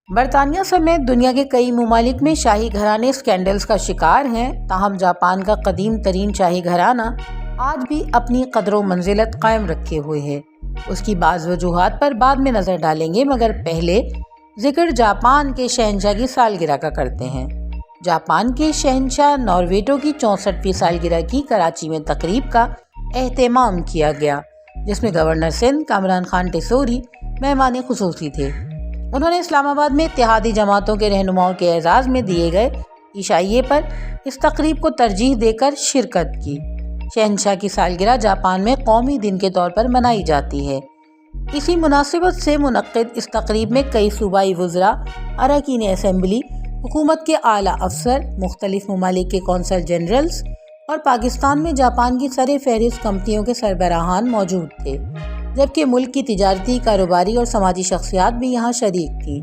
برطانیہ سمیت دنیا کے کئی ممالک میں شاہی گھرانے اسکینڈلز کا شکار ہیں، تاہم جاپان کا قدیم ترین شاہی گھرانہ آج بھی اپنی قدر و منزلت قائم رکھے ہوئے ہے۔ اس کی بعض وجوہات پر بعد میں نظر ڈالیں گے، مگر پہلے ذکر جاپان کے شہنشاہ کی سالگرہ کا کرتے ہیں۔ جاپان کے شہنشاہ ناروہیٹو کی 64ویں سالگرہ کی کراچی میں تقریب کا اہتمام کیا گیا، جس میں گورنر سندھ کامران خان ٹیسوری مہمان خصوصی تھے۔ انہوں نے اسلام آباد میں اتحادی جماعتوں کے رہنماؤں کے اعزاز میں دیے گئے عشائیے پر اس تقریب کو ترجیح دے کر شرکت کی۔ شہنشاہ کی سالگرہ جاپان میں قومی دن کے طور پر منائی جاتی ہے۔ اسی مناسبت سے منعقد اس تقریب میں کئی صوبائی وزراء، اراکین اسمبلی، حکومت کے اعلیٰ افسر، مختلف ممالک کے قونصل جنرلز اور پاکستان میں جاپان کی سر فہرست کمپنیوں کے سربراہان موجود تھے، جبکہ ملک کی تجارتی، کاروباری اور سماجی شخصیات بھی یہاں شریک تھیں۔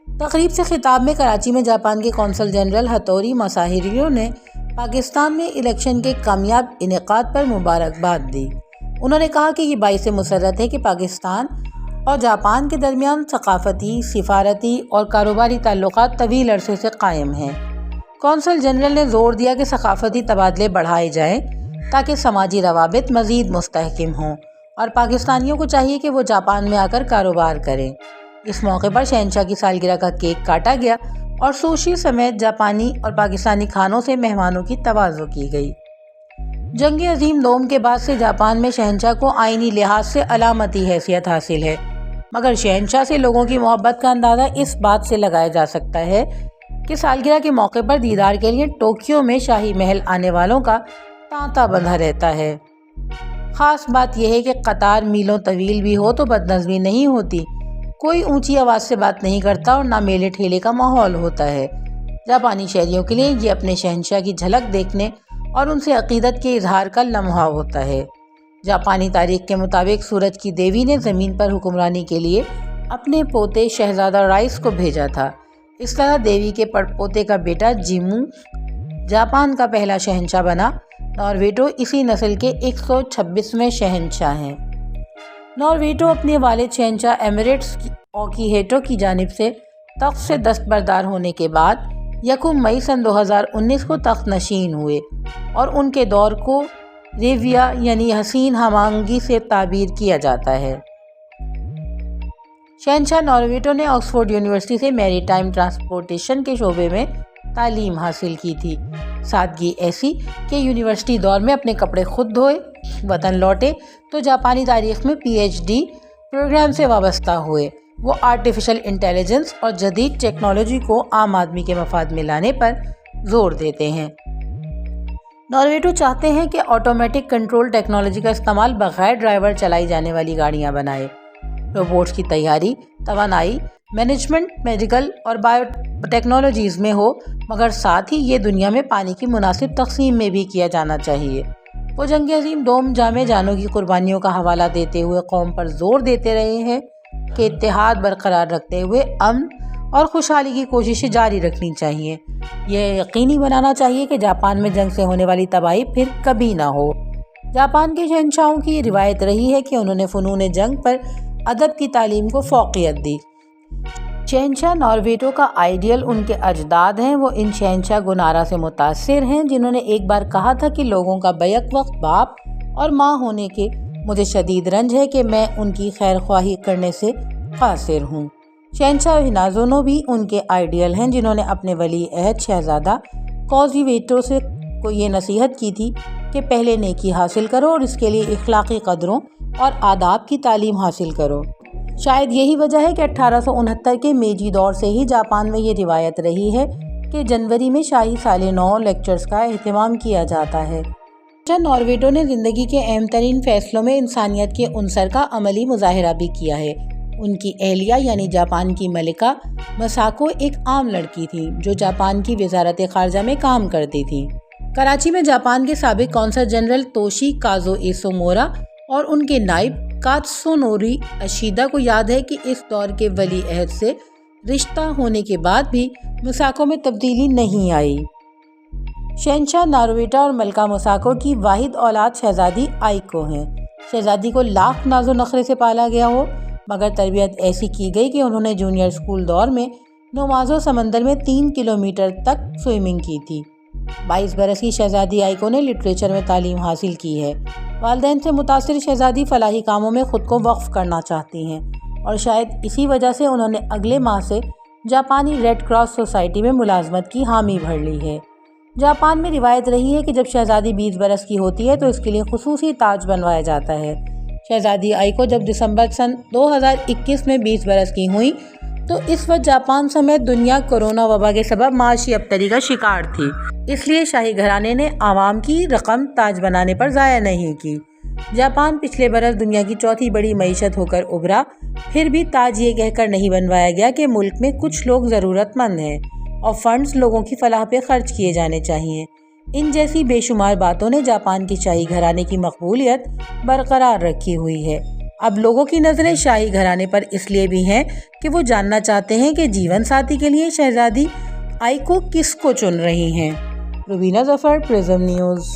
تقریب سے خطاب میں کراچی میں جاپان کے قونصل جنرل ہتوری ماساہیرو نے پاکستان میں الیکشن کے کامیاب انعقاد پر مبارکباد دی۔ انہوں نے کہا کہ یہ باعث مسرت ہے کہ پاکستان اور جاپان کے درمیان ثقافتی، سفارتی اور کاروباری تعلقات طویل عرصے سے قائم ہیں۔ قونصل جنرل نے زور دیا کہ ثقافتی تبادلے بڑھائے جائیں تاکہ سماجی روابط مزید مستحکم ہوں، اور پاکستانیوں کو چاہیے کہ وہ جاپان میں آ کر کاروبار کریں۔ اس موقع پر شہنشاہ کی سالگرہ کا کیک کاٹا گیا اور سوشی سمیت جاپانی اور پاکستانی کھانوں سے مہمانوں کی تواضع کی گئی۔ جنگ عظیم دوم کے بعد سے جاپان میں شہنشاہ کو آئینی لحاظ سے علامتی حیثیت حاصل ہے، مگر شہنشاہ سے لوگوں کی محبت کا اندازہ اس بات سے لگایا جا سکتا ہے کہ سالگرہ کے موقع پر دیدار کے لیے ٹوکیو میں شاہی محل آنے والوں کا تانتا بندھا رہتا ہے۔ خاص بات یہ ہے کہ قطار میلوں طویل بھی ہو تو بدنظمی نہیں ہوتی، کوئی اونچی آواز سے بات نہیں کرتا اور نہ میلے ٹھیلے کا ماحول ہوتا ہے۔ جاپانی شہریوں کے لیے یہ اپنے شہنشاہ کی جھلک دیکھنے اور ان سے عقیدت کے اظہار کا لمحہ ہوتا ہے۔ جاپانی تاریخ کے مطابق سورج کی دیوی نے زمین پر حکمرانی کے لیے اپنے پوتے شہزادہ رائس کو بھیجا تھا۔ اس طرح دیوی کے پڑپوتے کا بیٹا جیمو جاپان کا پہلا شہنشاہ بنا۔ ناروہیٹو اسی نسل کے 126ویں شہنشاہ ہیں۔ ناروہیٹو اپنے والد شہنشاہ ایمریٹس اوکیہیٹو کی جانب سے تخت سے دستبردار ہونے کے بعد 1 مئی سن 2019 کو تخت نشین ہوئے، اور ان کے دور کو ریویا یعنی حسین ہمانگی سے تعبیر کیا جاتا ہے۔ شہنشاہ ناروہیٹو نے آکسفورڈ یونیورسٹی سے میری ٹائم ٹرانسپورٹیشن کے شعبے میں تعلیم حاصل کی تھی۔ سادگی ایسی کہ یونیورسٹی دور میں اپنے کپڑے خود دھوئے، وطن لوٹے تو جاپانی تاریخ میں پی ایچ ڈی پروگرام سے وابستہ ہوئے۔ وہ آرٹیفیشل انٹیلیجنس اور جدید ٹیکنالوجی کو عام آدمی کے مفاد میں لانے پر زور دیتے ہیں۔ ناروہیٹو چاہتے ہیں کہ آٹومیٹک کنٹرول ٹیکنالوجی کا استعمال بغیر ڈرائیور چلائی جانے والی گاڑیاں بنائے، روبوٹس کی تیاری، توانائی، مینجمنٹ، میڈیکل اور بائیو ٹیکنالوجیز میں ہو، مگر ساتھ ہی یہ دنیا میں پانی کی مناسب تقسیم میں بھی کیا جانا چاہیے۔ وہ جنگ عظیم دوم جامع جانوں کی قربانیوں کا حوالہ دیتے ہوئے قوم پر زور دیتے رہے ہیں کہ اتحاد برقرار رکھتے ہوئے امن اور خوشحالی کی کوششیں جاری رکھنی چاہیے۔ یہ یقینی بنانا چاہیے کہ جاپان میں جنگ سے ہونے والی تباہی پھر کبھی نہ ہو۔ جاپان کے شہنشاہوں کی یہ روایت رہی ہے کہ انہوں نے فنون جنگ پر ادب کی تعلیم کو فوقیت دی۔ شہنشاہ ناروہیٹو کا آئیڈیل ان کے اجداد ہیں۔ وہ ان شہنشاہ گنارا سے متاثر ہیں جنہوں نے ایک بار کہا تھا کہ لوگوں کا بیک وقت باپ اور ماں ہونے کے مجھے شدید رنج ہے کہ میں ان کی خیر خواہی کرنے سے قاصر ہوں۔ شہنشاہ ہنازونو بھی ان کے آئیڈیل ہیں، جنہوں نے اپنے ولی عہد شہزادہ کوزیویٹو سے کو یہ نصیحت کی تھی کہ پہلے نیکی حاصل کرو اور اس کے لیے اخلاقی قدروں اور آداب کی تعلیم حاصل کرو۔ شاید یہی وجہ ہے کہ 1869 کے میجی دور سے ہی جاپان میں یہ روایت رہی ہے کہ جنوری میں شاہی سال نو لیکچرز کا اہتمام کیا جاتا ہے۔ ناروہیٹو نے زندگی کے اہم ترین فیصلوں میں انسانیت کے عنصر کا عملی مظاہرہ بھی کیا ہے۔ ان کی اہلیہ یعنی جاپان کی ملکہ مساکو ایک عام لڑکی تھی جو جاپان کی وزارت خارجہ میں کام کرتی تھی۔ کراچی میں جاپان کے سابق قونصل جنرل توشی کازو ایسو مورا اور ان کے نائب کاتسونوری اشیدا کو یاد ہے کہ اس دور کے ولی عہد سے رشتہ ہونے کے بعد بھی مساکو میں تبدیلی نہیں آئی۔ شہنشاہ ناروہیٹو اور ملکہ مساکو کی واحد اولاد شہزادی آئیکو ہیں۔ شہزادی کو لاکھ ناز و نخرے سے پالا گیا ہو، مگر تربیت ایسی کی گئی کہ انہوں نے جونیئر اسکول دور میں نومازو سمندر میں 3 کلومیٹر تک سوئمنگ کی تھی۔ 22 برس کی شہزادی آئیکو نے لٹریچر میں تعلیم حاصل کی ہے۔ والدین سے متاثر شہزادی فلاحی کاموں میں خود کو وقف کرنا چاہتی ہیں اور شاید اسی وجہ سے انہوں نے اگلے ماہ سے جاپانی ریڈ کراس سوسائٹی میں ملازمت کی حامی بھر لی ہے۔ جاپان میں روایت رہی ہے کہ جب شہزادی 20 برس کی ہوتی ہے تو اس کے لیے خصوصی تاج بنوایا جاتا ہے۔ شہزادی آئیکو جب دسمبر سن 2021 میں 20 برس کی ہوئیں تو اس وقت جاپان سمیت دنیا کورونا وبا کے سبب معاشی ابتری کا شکار تھی، اس لیے شاہی گھرانے نے عوام کی رقم تاج بنانے پر ضائع نہیں کی۔ جاپان پچھلے برس دنیا کی چوتھی بڑی معیشت ہو کر ابھرا، پھر بھی تاج یہ کہہ کر نہیں بنوایا گیا کہ ملک میں کچھ لوگ ضرورت مند ہیں اور فنڈز لوگوں کی فلاح پہ خرچ کیے جانے چاہیے۔ ان جیسی بے شمار باتوں نے جاپان کی شاہی گھرانے کی مقبولیت برقرار رکھی ہوئی ہے۔ اب لوگوں کی نظریں شاہی گھرانے پر اس لیے بھی ہیں کہ وہ جاننا چاہتے ہیں کہ جیون ساتھی کے لیے شہزادی آئیکو کس کو چن رہی ہیں۔ روبینہ ظفر، پرزم نیوز۔